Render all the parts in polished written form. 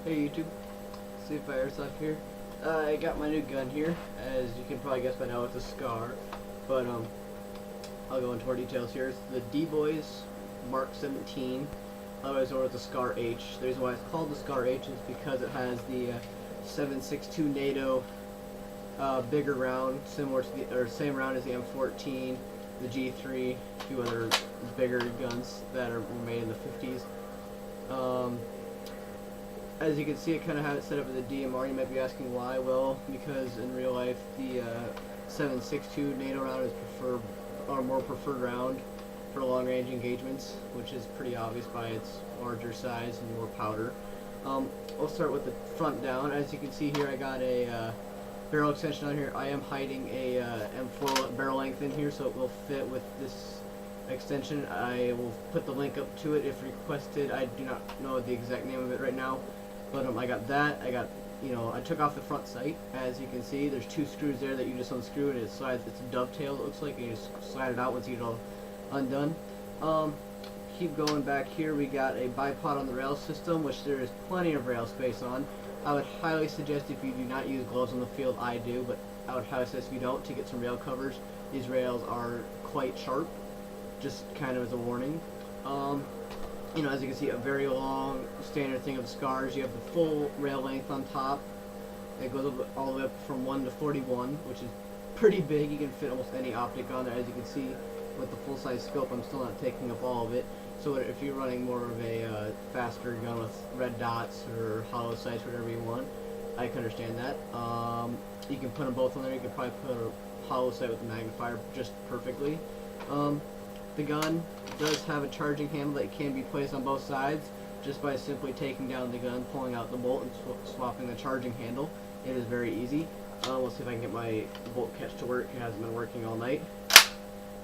Hey YouTube, Steve Firestuff here. I got my new gun here. As you can probably guess by now, it's a Scar. But I'll go into more details here. It's the D-Boys Mk17, otherwise known as the Scar H. The reason why it's called the Scar H is because it has the 7.62 NATO bigger round, similar to the same round as the M14, the G3, a few other bigger guns that were made in the 50s. As you can see, I kind of have it set up as a DMR. You might be asking why. Well, because in real life, the 7.62 NATO round is more preferred round for long-range engagements, which is pretty obvious by its larger size and more powder. I'll start with the front down. As you can see here, I got a barrel extension on here. I am hiding a M4 barrel length in here, so it will fit with this extension. I will put the link up to it if requested. I do not know the exact name of it right now. But I got that. I took off the front sight. As you can see, there's two screws there that you just unscrew, and it slides. It's a dovetail. It looks like, and you just slide it out once you get it all undone. Keep going back here. We got a bipod on the rail system, which there is plenty of rail space on. I would highly suggest, if you do not use gloves on the field, I do, but I would highly suggest if you don't, to get some rail covers. These rails are quite sharp. Just kind of as a warning. As you can see, a very long standard thing of Scars. You have the full rail length on top. It goes all the way up from 1 to 41, which is pretty big. You can fit almost any optic on there. As you can see, with the full-size scope, I'm still not taking up all of it. So if you're running more of a faster gun with red dots or hollow sights, whatever you want, I can understand that. You can put them both on there. You can probably put a hollow sight with a magnifier just perfectly. The gun does have a charging handle that can be placed on both sides just by simply taking down the gun, pulling out the bolt, and swapping the charging handle. It is very easy. We'll see if I can get my bolt catch to work. It hasn't been working all night.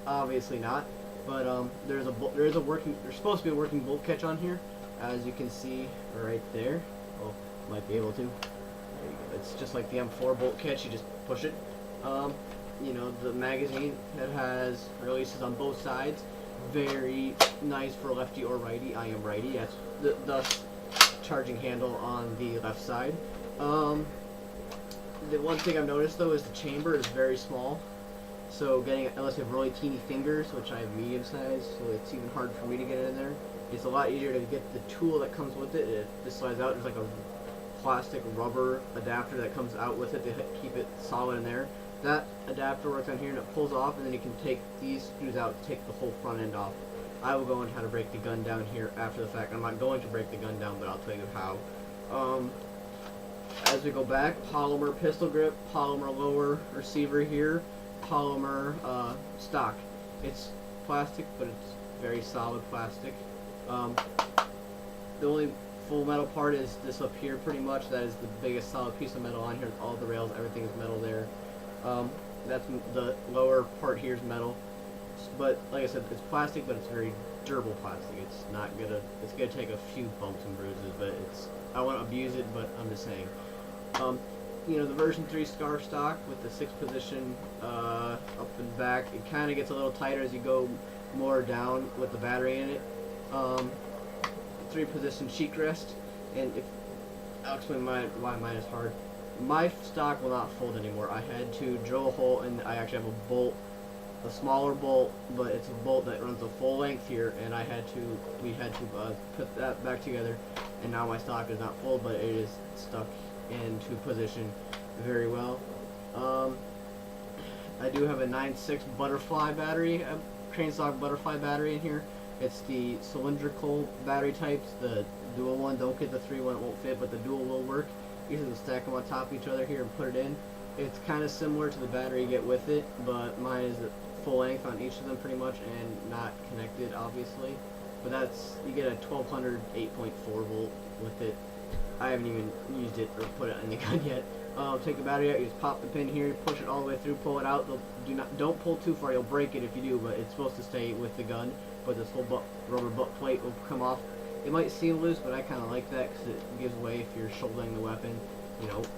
Obviously not, but there's supposed to be a working bolt catch on here, as you can see right there. Oh, might be able to. There you go. It's just like the M4 bolt catch. You just push it. The magazine that has releases on both sides. Very nice for lefty or righty. I am righty. That's thus charging handle on the left side. The one thing I've noticed though is the chamber is very small. So unless you have really teeny fingers, which I have medium size, so it's even hard for me to get it in there. It's a lot easier to get the tool that comes with it. It just slides out. There's like a plastic rubber adapter that comes out with it to keep it solid in there. That adapter works on here and it pulls off, and then you can take these screws out to take the whole front end off. I will go into how to break the gun down here after the fact. I'm not going to break the gun down, but I'll tell you how. As we go back, polymer pistol grip, polymer lower receiver here, polymer stock. It's plastic, but it's very solid plastic. The only full metal part is this up here pretty much. That is the biggest solid piece of metal on here. All the rails, everything is metal there. That's the lower part here is metal, but like I said, it's plastic, but it's very durable plastic. It's gonna take a few bumps and bruises, but I won't abuse it, but I'm just saying. The version 3 Scar stock with the 6-position up and back, it kind of gets a little tighter as you go more down with the battery in it. 3-position cheek rest, and I'll explain why mine is hard. My stock will not fold anymore. I had to drill a hole, and I actually have a bolt, a smaller bolt, but it's a bolt that runs the full length here, and we had to put that back together, and now my stock does not fold, but it is stuck into position very well. I do have a 9.6 butterfly battery, a crane stock butterfly battery in here. It's the cylindrical battery types. The dual one, don't get the 3 one, it won't fit, but the dual will work. You can stack them on top of each other here and put it in. It's kind of similar to the battery you get with it, but mine is full length on each of them pretty much, and not connected obviously. But you get a 1200 8.4 volt with it. I haven't even used it or put it in the gun yet. Take the battery out, you just pop the pin here, push it all the way through, pull it out. Don't pull too far, you'll break it if you do, but it's supposed to stay with the gun. But this whole rubber butt plate will come off. It might seem loose, but I kind of like that because it gives way if you're shouldering the weapon.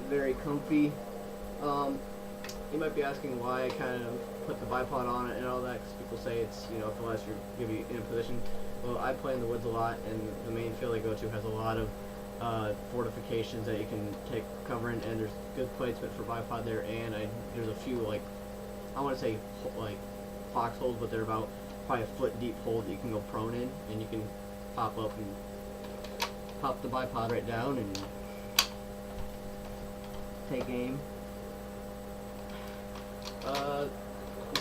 Very comfy. You might be asking why I kind of put the bipod on it and all that, because people say it's, unless you're in a position. Well, I play in the woods a lot, and the main field I go to has a lot of fortifications that you can take cover in, and there's good placement for bipod there, and there's a few, like, I want to say like foxholes, but they're about probably a foot deep hole that you can go prone in, and you can pop up and pop the bipod right down and take aim. The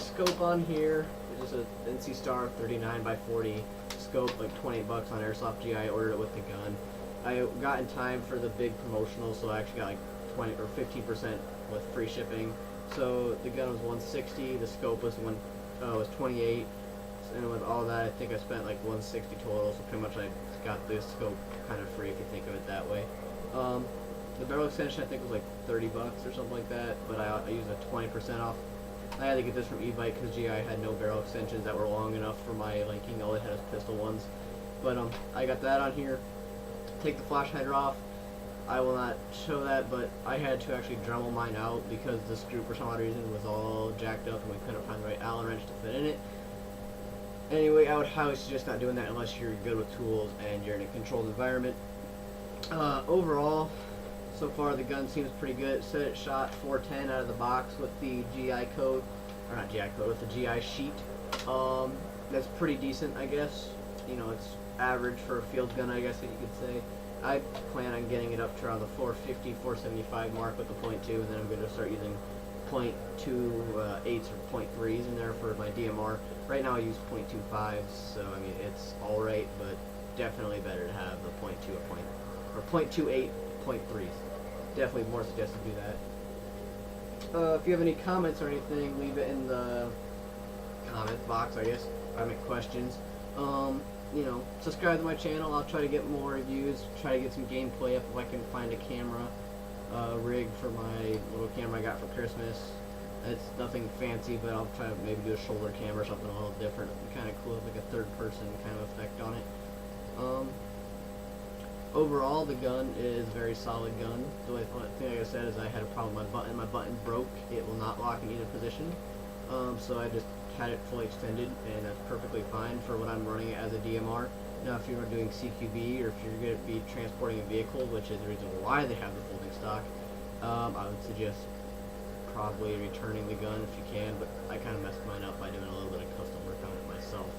scope on here is just a NC Star 39 by 40 scope, like 28 bucks on Airsoft G. I ordered it with the gun. I got in time for the big promotional, so I actually got like 20 or 15% with free shipping. So the gun was 160, the scope was 28, and with all that, I think I spent like 160 total. So pretty much I got this scope kind of free if you think of it that way. The barrel extension I think was like 30 bucks or something like that, but I used a 20% off. I had to get this from eBite because GI had no barrel extensions that were long enough for my liking. All it had was pistol ones. But I got that on here. Take the flash hider off. I will not show that, but I had to actually Dremel mine out because the screw for some odd reason was all jacked up and we couldn't find the right Allen wrench to fit in it. Anyway, I would highly suggest not doing that unless you're good with tools and you're in a controlled environment. Overall, so far the gun seems pretty good. It said it shot 410 out of the box with the GI code, or not GI code, with the GI sheet. That's pretty decent, I guess. You know, it's average for a field gun, I guess that you could say. I plan on getting it up to around the 450, 475 mark with the .2, and then I'm going to start using .28s or .3s in there for my DMR. Right now I use .25s, so I mean it's alright, but definitely better to have the .2 or .28, .3s. Definitely more suggested to do that. If you have any comments or anything, leave it in the comments box, I guess. I make questions. You know, subscribe to my channel. I'll try to get more reviews, try to get some gameplay up if I can find a camera rig for my little camera I got for Christmas. It's nothing fancy, but I'll try to maybe do a shoulder cam or something a little different, kind of cool, like a third person kind of effect on it. Overall, the gun is a very solid gun. The only thing, like I said, is I had a problem with my button. My button broke. It will not lock in either position. So I just had it fully extended, and that's perfectly fine for what I'm running it as a DMR. Now, if you're doing CQB or if you're going to be transporting a vehicle, which is the reason why they have the folding stock, I would suggest probably returning the gun if you can, but I kind of messed mine up by doing a little bit of custom work on it myself.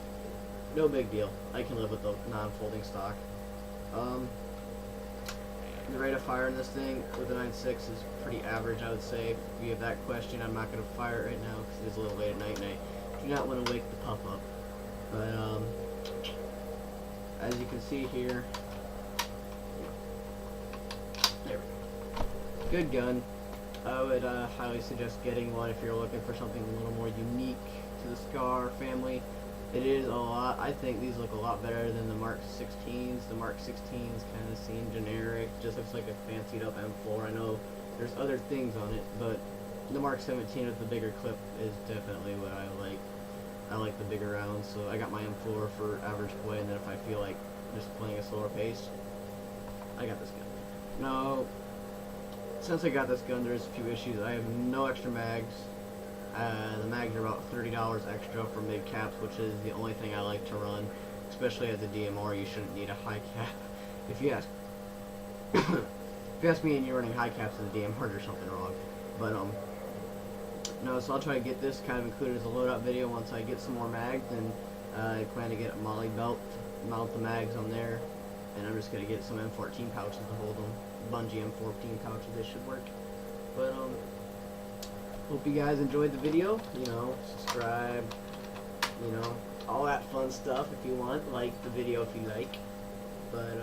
No big deal. I can live with the non-folding stock. The rate of fire in this thing with the 9.6 is pretty average, I would say. If you have that question, I'm not going to fire it right now because it is a little late at night and I do not want to wake the pup up. But, as you can see here, there we go. Good gun. I would highly suggest getting one if you're looking for something a little more unique to the Scar family. It is a lot. I think these look a lot better than the Mark 16s. The Mark 16s kind of seem generic. Just looks like a fancied up M4. I know there's other things on it, but the Mark 17 with the bigger clip is definitely what I like. I like the bigger rounds, so I got my M4 for average play, and then if I feel like just playing a slower pace, I got this gun. Now, since I got this gun, there's a few issues. I have no extra mags. The mags are about $30 extra for mid caps, which is the only thing I like to run. Especially as a DMR, you shouldn't need a high cap. If you ask, if you ask me and you're running high caps as a DMR, there's something wrong. But no, so I'll try to get this kind of included as a loadout video once I get some more mags, and I plan to get a molly belt, mount the mags on there, and I'm just gonna get some M14 pouches to hold them. Bungee M14 pouches, they should work. But hope you guys enjoyed the video. You know, subscribe, you know, all that fun stuff if you want. Like the video if you like. But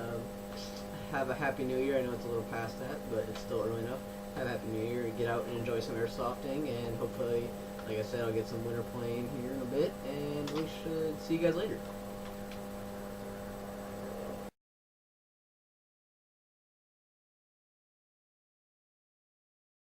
have a happy new year. I know it's a little past that, but it's still early enough. Have a happy new year. Get out and enjoy some airsofting, and hopefully, like I said, I'll get some winter playing here in a bit, and we should see you guys later.